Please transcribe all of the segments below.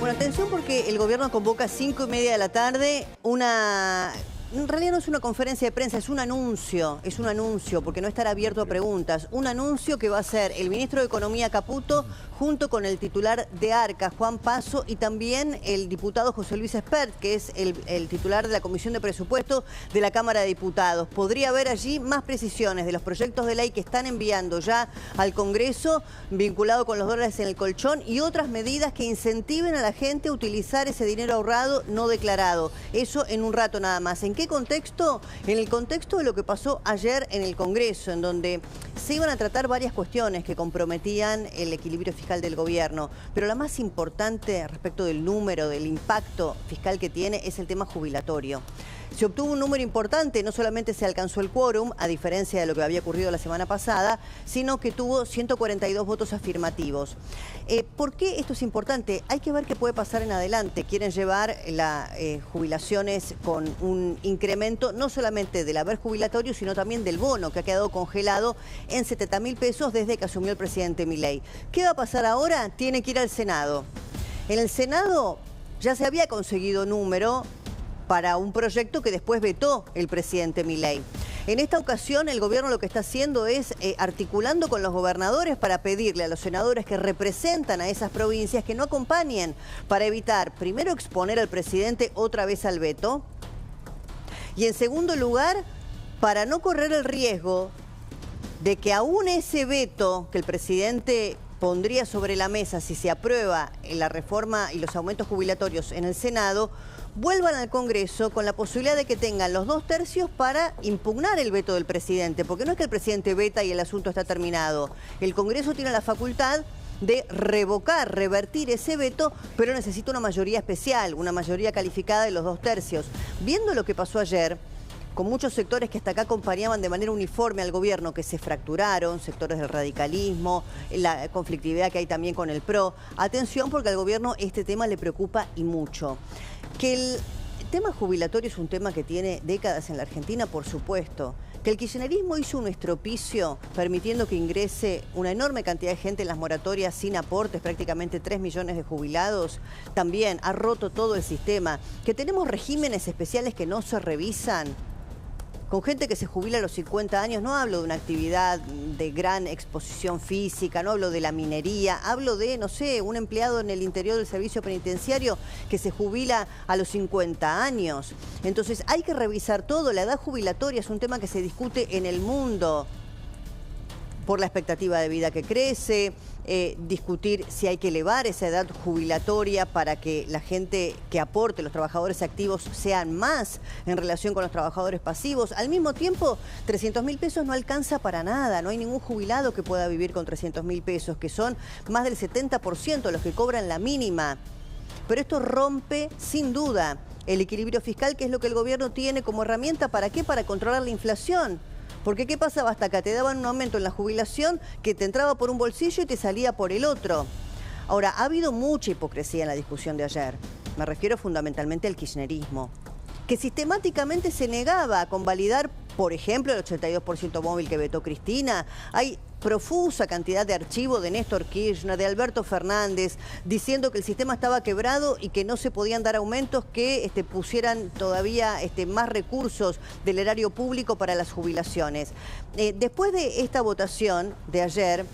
Bueno, atención porque el gobierno convoca a 5:30 de la tarde en realidad no es una conferencia de prensa, es un anuncio, porque no estará abierto a preguntas. Un anuncio que va a hacer el ministro de Economía Caputo junto con el titular de Arca, Juan Paso, y también el diputado José Luis Espert, que es el titular de la Comisión de Presupuesto de la Cámara de Diputados. Podría haber allí más precisiones de los proyectos de ley que están enviando ya al Congreso, vinculado con los dólares en el colchón, y otras medidas que incentiven a la gente a utilizar ese dinero ahorrado no declarado. Eso en un rato nada más. ¿En qué contexto? En el contexto de lo que pasó ayer en el Congreso, en donde se iban a tratar varias cuestiones que comprometían el equilibrio fiscal del gobierno, pero la más importante respecto del número, del impacto fiscal que tiene, es el tema jubilatorio. Se obtuvo un número importante, no solamente se alcanzó el quórum, a diferencia de lo que había ocurrido la semana pasada, sino que tuvo 142 votos afirmativos. ¿Por qué esto es importante? Hay que ver qué puede pasar en adelante. Quieren llevar las jubilaciones con un incremento no solamente del haber jubilatorio, sino también del bono, que ha quedado congelado en 70.000 pesos desde que asumió el presidente Milei. ¿Qué va a pasar ahora? Tiene que ir al Senado. En el Senado ya se había conseguido número para un proyecto que después vetó el presidente Milei. En esta ocasión el gobierno lo que está haciendo es articulando con los gobernadores para pedirle a los senadores que representan a esas provincias que no acompañen, para evitar, primero, exponer al presidente otra vez al veto, y en segundo lugar, para no correr el riesgo de que aún ese veto que el presidente pondría sobre la mesa si se aprueba la reforma y los aumentos jubilatorios en el Senado, vuelvan al Congreso con la posibilidad de que tengan los 2/3 para impugnar el veto del presidente, porque no es que el presidente veta y el asunto está terminado. El Congreso tiene la facultad de revocar, revertir ese veto, pero necesita una mayoría especial, una mayoría calificada de los 2/3. Viendo lo que pasó ayer, con muchos sectores que hasta acá acompañaban de manera uniforme al gobierno, que se fracturaron, sectores del radicalismo, la conflictividad que hay también con el PRO. Atención, porque al gobierno este tema le preocupa y mucho. Que el tema jubilatorio es un tema que tiene décadas en la Argentina, por supuesto. Que el kirchnerismo hizo un estropicio permitiendo que ingrese una enorme cantidad de gente en las moratorias sin aportes, prácticamente 3 millones de jubilados, también ha roto todo el sistema. Que tenemos regímenes especiales que no se revisan, con gente que se jubila a los 50 años, no hablo de una actividad de gran exposición física, no hablo de la minería, hablo de, no sé, un empleado en el interior del servicio penitenciario que se jubila a los 50 años. Entonces hay que revisar todo. La edad jubilatoria es un tema que se discute en el mundo por la expectativa de vida que crece, discutir si hay que elevar esa edad jubilatoria para que la gente que aporte, los trabajadores activos, sean más en relación con los trabajadores pasivos. Al mismo tiempo, 300.000 pesos no alcanza para nada, no hay ningún jubilado que pueda vivir con 300.000 pesos, que son más del 70% los que cobran la mínima. Pero esto rompe, sin duda, el equilibrio fiscal, que es lo que el gobierno tiene como herramienta. ¿Para qué? Para controlar la inflación. Porque ¿qué pasaba hasta acá? Te daban un aumento en la jubilación que te entraba por un bolsillo y te salía por el otro. Ahora, ha habido mucha hipocresía en la discusión de ayer. Me refiero fundamentalmente al kirchnerismo, que sistemáticamente se negaba a convalidar, por ejemplo, el 82% móvil que vetó Cristina. Hay profusa cantidad de archivos de Néstor Kirchner, de Alberto Fernández, diciendo que el sistema estaba quebrado y que no se podían dar aumentos que pusieran todavía más recursos del erario público para las jubilaciones. Después de esta votación de ayer,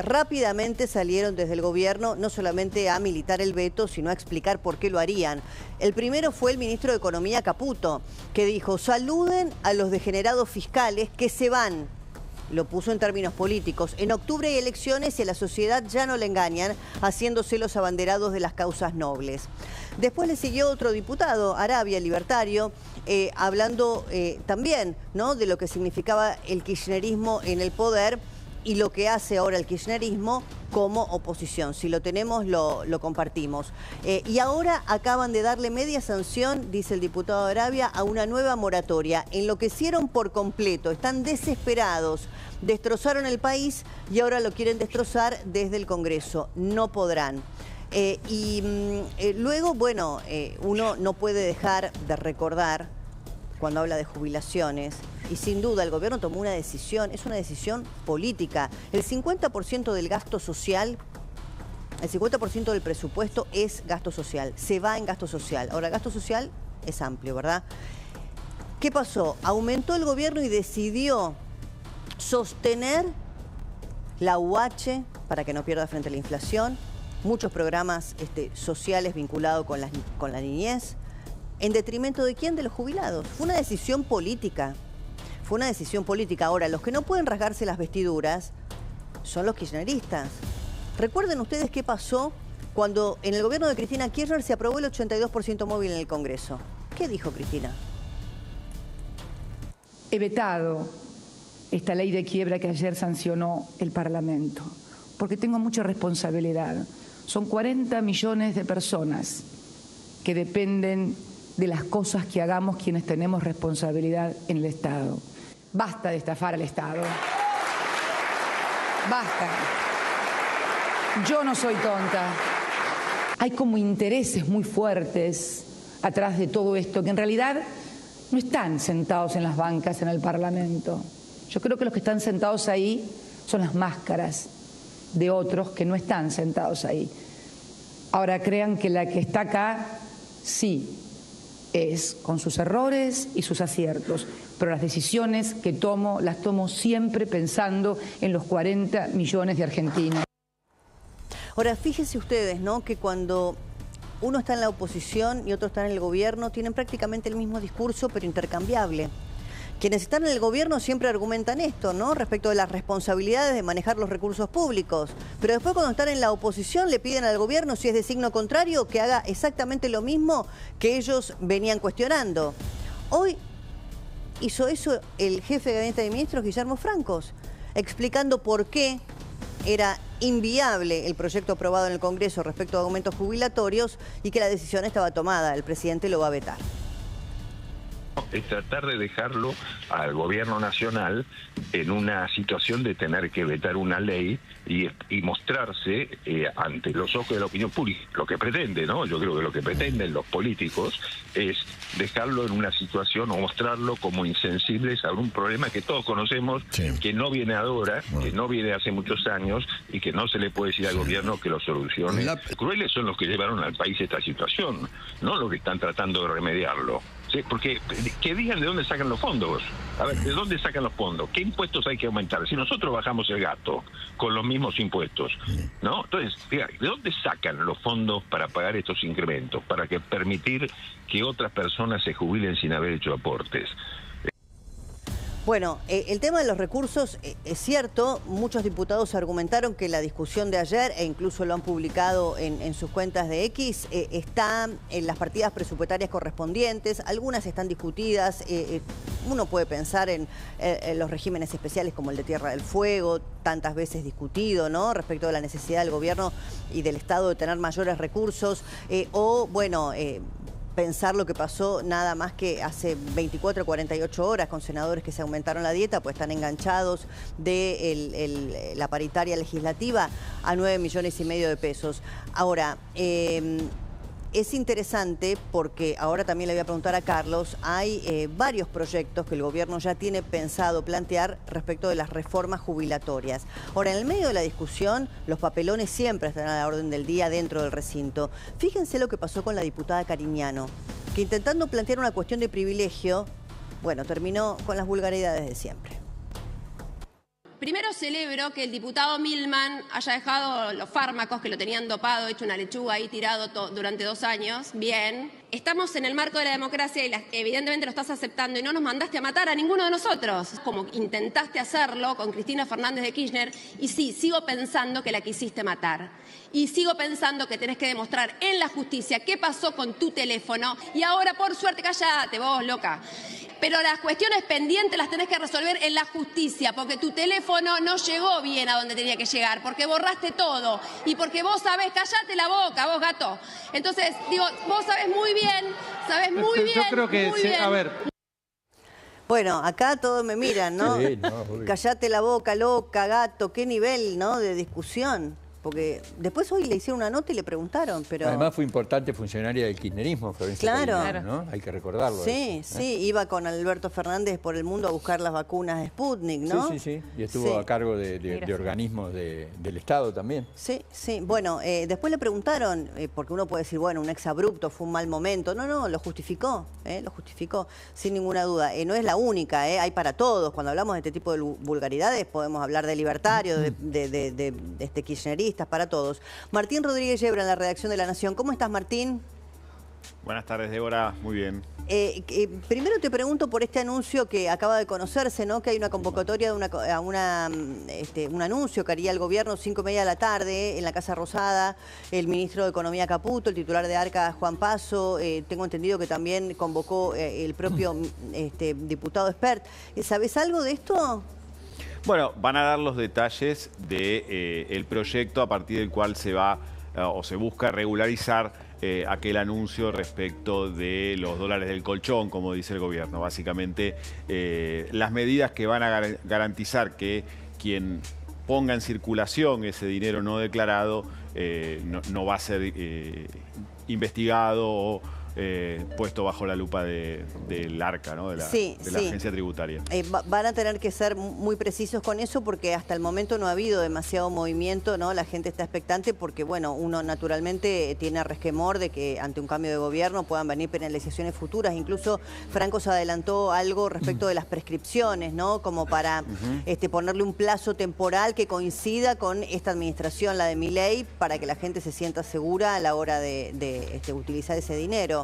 rápidamente salieron desde el gobierno no solamente a militar el veto, sino a explicar por qué lo harían. El primero fue el ministro de Economía Caputo, que dijo: saluden a los degenerados fiscales que se van. Lo puso en términos políticos. En octubre hay elecciones y a la sociedad ya no le engañan, haciéndose los abanderados de las causas nobles. Después le siguió otro diputado, Arabia, libertario, hablando también, ¿no?, de lo que significaba el kirchnerismo en el poder y lo que hace ahora el kirchnerismo como oposición. Si lo tenemos, lo compartimos. Y ahora acaban de darle media sanción, dice el diputado Arabia, a una nueva moratoria. Enloquecieron por completo, están desesperados, destrozaron el país y ahora lo quieren destrozar desde el Congreso. No podrán. Luego, bueno, uno no puede dejar de recordar, cuando habla de jubilaciones, y sin duda el gobierno tomó una decisión, es una decisión política. El 50% del gasto social El 50% del presupuesto es gasto social, se va en gasto social. Ahora, gasto social es amplio, ¿verdad? ¿Qué pasó? Aumentó el gobierno y decidió sostener la UH para que no pierda frente a la inflación, muchos programas sociales vinculados con la niñez, ¿en detrimento de quién? De los jubilados. Fue una decisión política. Fue una decisión política. Ahora, los que no pueden rasgarse las vestiduras son los kirchneristas. Recuerden ustedes qué pasó cuando en el gobierno de Cristina Kirchner se aprobó el 82% móvil en el Congreso. ¿Qué dijo Cristina? He vetado esta ley de quiebra que ayer sancionó el Parlamento, porque tengo mucha responsabilidad. Son 40 millones de personas que dependen de las cosas que hagamos quienes tenemos responsabilidad en el Estado. Basta de estafar al Estado. Basta. Yo no soy tonta. Hay como intereses muy fuertes atrás de todo esto, que en realidad no están sentados en las bancas en el Parlamento. Yo creo que los que están sentados ahí son las máscaras de otros que no están sentados ahí. Ahora crean que la que está acá, sí, es con sus errores y sus aciertos, pero las decisiones que tomo, las tomo siempre pensando en los 40 millones de argentinos. Ahora, fíjense ustedes, ¿no?, que cuando uno está en la oposición y otro está en el gobierno, tienen prácticamente el mismo discurso, pero intercambiable. Quienes están en el gobierno siempre argumentan esto, ¿no?, respecto de las responsabilidades de manejar los recursos públicos. Pero después, cuando están en la oposición, le piden al gobierno, si es de signo contrario, que haga exactamente lo mismo que ellos venían cuestionando. Hoy hizo eso el jefe de gabinete de ministros, Guillermo Francos, explicando por qué era inviable el proyecto aprobado en el Congreso respecto a aumentos jubilatorios y que la decisión estaba tomada. El presidente lo va a vetar. Es tratar de dejarlo al gobierno nacional en una situación de tener que vetar una ley y mostrarse ante los ojos de la opinión pública. Lo que pretende, ¿no? Yo creo que lo que pretenden los políticos es dejarlo en una situación o mostrarlo como insensibles a un problema que todos conocemos, sí, que no viene ahora, que no viene hace muchos años y que no se le puede decir al gobierno que lo solucione. Crueles son los que llevaron al país esta situación, no los que están tratando de remediarlo. Sí, porque que digan de dónde sacan los fondos. A ver, ¿de dónde sacan los fondos? ¿Qué impuestos hay que aumentar? Si nosotros bajamos el gasto con los mismos impuestos, ¿no? Entonces, diga, ¿de dónde sacan los fondos para pagar estos incrementos? Para que permitir que otras personas se jubilen sin haber hecho aportes. Bueno, el tema de los recursos es cierto. Muchos diputados argumentaron que la discusión de ayer, e incluso lo han publicado en sus cuentas de X, está en las partidas presupuestarias correspondientes. Algunas están discutidas. Uno puede pensar en los regímenes especiales como el de Tierra del Fuego, tantas veces discutido, ¿no?, respecto de la necesidad del gobierno y del Estado de tener mayores recursos. O, bueno, pensar lo que pasó nada más que hace 24 o 48 horas con senadores que se aumentaron la dieta, pues están enganchados de la paritaria legislativa a 9,5 millones de pesos. Ahora, es interesante porque ahora también le voy a preguntar a Carlos, hay varios proyectos que el gobierno ya tiene pensado plantear respecto de las reformas jubilatorias. Ahora, en el medio de la discusión, los papelones siempre están a la orden del día dentro del recinto. Fíjense lo que pasó con la diputada Cariñano, que intentando plantear una cuestión de privilegio, bueno, terminó con las vulgaridades de siempre. Primero celebro que el diputado Milman haya dejado los fármacos que lo tenían dopado, hecho una lechuga ahí tirado durante 2 años. Bien. Estamos en el marco de la democracia y evidentemente lo estás aceptando y no nos mandaste a matar a ninguno de nosotros, como intentaste hacerlo con Cristina Fernández de Kirchner. Y sí, sigo pensando que la quisiste matar. Y sigo pensando que tenés que demostrar en la justicia qué pasó con tu teléfono. Y ahora, por suerte, cállate vos, loca. Pero las cuestiones pendientes las tenés que resolver en la justicia, porque tu teléfono no llegó bien a donde tenía que llegar, porque borraste todo y porque vos sabés, cállate la boca, vos gato. Entonces, digo, vos sabés muy bien, Yo creo que, muy bien. A ver. Bueno, acá todos me miran, ¿no? Sí, no, Cállate la boca, loca, gato, qué nivel, ¿no?, de discusión. Porque después hoy le hicieron una nota y le preguntaron, pero... Además fue importante funcionaria del kirchnerismo, Florencia. Claro. ¿No? Hay que recordarlo. Sí, eso, sí, iba con Alberto Fernández por el mundo a buscar las vacunas Sputnik, ¿no? Sí, sí, sí. Y estuvo a cargo de organismos del Estado también. Sí, sí. Bueno, después le preguntaron, porque uno puede decir, bueno, un exabrupto, fue un mal momento. No, no, lo justificó, sin ninguna duda. No es la única, hay para todos. Cuando hablamos de este tipo de vulgaridades, podemos hablar de libertarios, de kirchneristas, para todos. Martín Rodríguez Yebra, en la redacción de La Nación. ¿Cómo estás, Martín? Buenas tardes, Débora. Muy bien. Primero te pregunto por este anuncio que acaba de conocerse, ¿no? Que hay una convocatoria de un anuncio que haría el gobierno 5:30 de la tarde en la Casa Rosada, el ministro de Economía Caputo, el titular de Arca Juan Paso, tengo entendido que también convocó el propio diputado Espert. ¿Sabés algo de esto? Bueno, van a dar los detalles del proyecto a partir del cual se va o se busca regularizar aquel anuncio respecto de los dólares del colchón, como dice el gobierno. Básicamente, las medidas que van a garantizar que quien ponga en circulación ese dinero no declarado no va a ser investigado o puesto bajo la lupa del ARCA, ¿no? de la agencia tributaria. Van a tener que ser muy precisos con eso porque hasta el momento no ha habido demasiado movimiento, ¿no? La gente está expectante porque, bueno, uno naturalmente tiene resquemor de que ante un cambio de gobierno puedan venir penalizaciones futuras. Incluso Franco se adelantó algo respecto de las prescripciones, ¿no? Como para ponerle un plazo temporal que coincida con esta administración, la de Milei, para que la gente se sienta segura a la hora de utilizar ese dinero.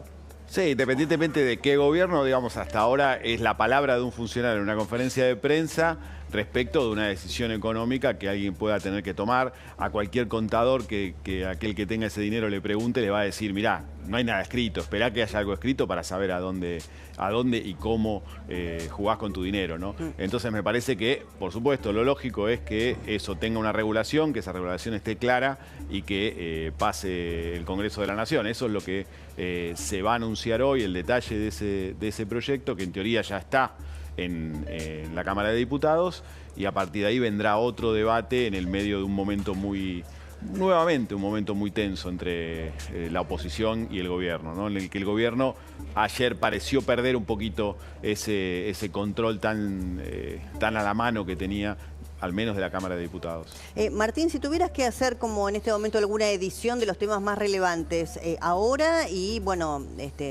Sí, independientemente de qué gobierno, digamos, hasta ahora es la palabra de un funcionario en una conferencia de prensa respecto de una decisión económica que alguien pueda tener que tomar. A cualquier contador que aquel que tenga ese dinero le pregunte, le va a decir, mirá, no hay nada escrito, esperá que haya algo escrito para saber a dónde y cómo jugás con tu dinero, ¿no? Entonces me parece que, por supuesto, lo lógico es que eso tenga una regulación, que esa regulación esté clara y que pase el Congreso de la Nación. Eso es lo que se va a anunciar hoy, el detalle de ese proyecto, que en teoría ya está en la Cámara de Diputados, y a partir de ahí vendrá otro debate en el medio de un momento nuevamente un momento muy tenso entre la oposición y el gobierno, ¿no? En el que el gobierno ayer pareció perder un poquito ese control tan a la mano que tenía, al menos de la Cámara de Diputados. Martín, si tuvieras que hacer como en este momento alguna edición de los temas más relevantes ahora y, bueno,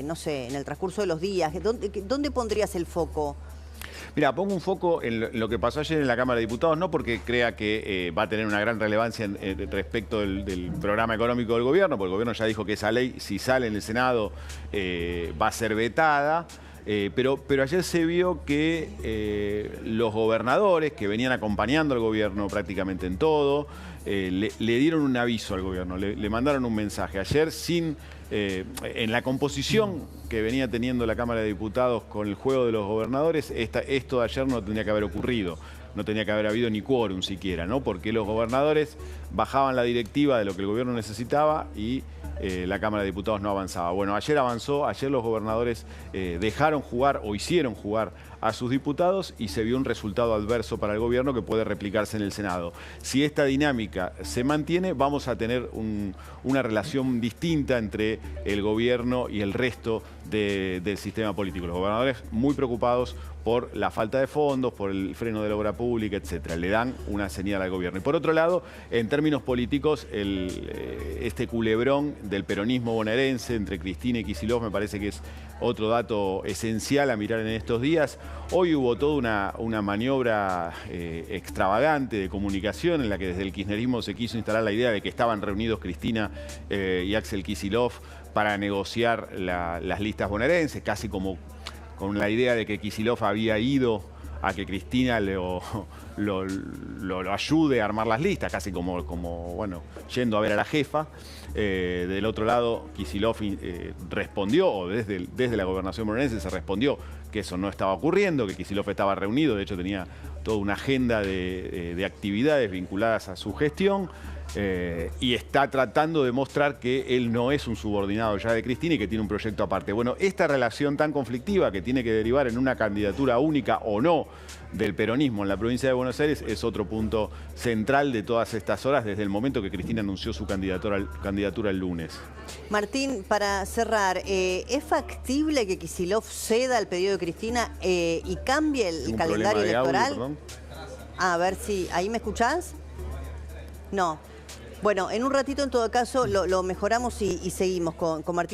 no sé, en el transcurso de los días, ¿dónde pondrías el foco? Mira, pongo un foco en lo que pasó ayer en la Cámara de Diputados, no porque crea que va a tener una gran relevancia respecto del programa económico del gobierno, porque el gobierno ya dijo que esa ley, si sale en el Senado, va a ser vetada. Pero ayer se vio que los gobernadores que venían acompañando al gobierno prácticamente en todo, le dieron un aviso al gobierno, le mandaron un mensaje. Ayer en la composición que venía teniendo la Cámara de Diputados con el juego de los gobernadores, esto de ayer no tendría que haber ocurrido. No tenía que haber habido ni quórum siquiera, ¿no? Porque los gobernadores bajaban la directiva de lo que el gobierno necesitaba y la Cámara de Diputados no avanzaba. Bueno, ayer avanzó, ayer los gobernadores dejaron jugar o hicieron jugar a sus diputados y se vio un resultado adverso para el gobierno que puede replicarse en el Senado. Si esta dinámica se mantiene, vamos a tener una relación distinta entre el gobierno y el resto del sistema político. Los gobernadores muy preocupados por la falta de fondos, por el freno de la obra pública, etcétera. Le dan una señal al gobierno. Y por otro lado, en términos políticos, este culebrón del peronismo bonaerense entre Cristina y Kicillof me parece que es otro dato esencial a mirar en estos días. Hoy hubo toda una maniobra extravagante de comunicación en la que desde el kirchnerismo se quiso instalar la idea de que estaban reunidos Cristina y Axel Kicillof para negociar las listas bonaerenses, casi como con la idea de que Kicillof había ido a que Cristina lo ayude a armar las listas, casi como bueno, yendo a ver a la jefa. Del otro lado, Kicillof respondió, o desde la gobernación bonaerense se respondió que eso no estaba ocurriendo, que Kicillof estaba reunido, de hecho tenía toda una agenda de actividades vinculadas a su gestión. y está tratando de mostrar que él no es un subordinado ya de Cristina y que tiene un proyecto aparte. Bueno, esta relación tan conflictiva que tiene que derivar en una candidatura única o no del peronismo en la provincia de Buenos Aires es otro punto central de todas estas horas desde el momento que Cristina anunció su candidatura el lunes. Martín, para cerrar, ¿es factible que Kicillof ceda al pedido de Cristina y cambie el calendario electoral? Audio, a ver si... ¿Ahí me escuchás? No. Bueno, en un ratito en todo caso lo mejoramos y seguimos con Martín.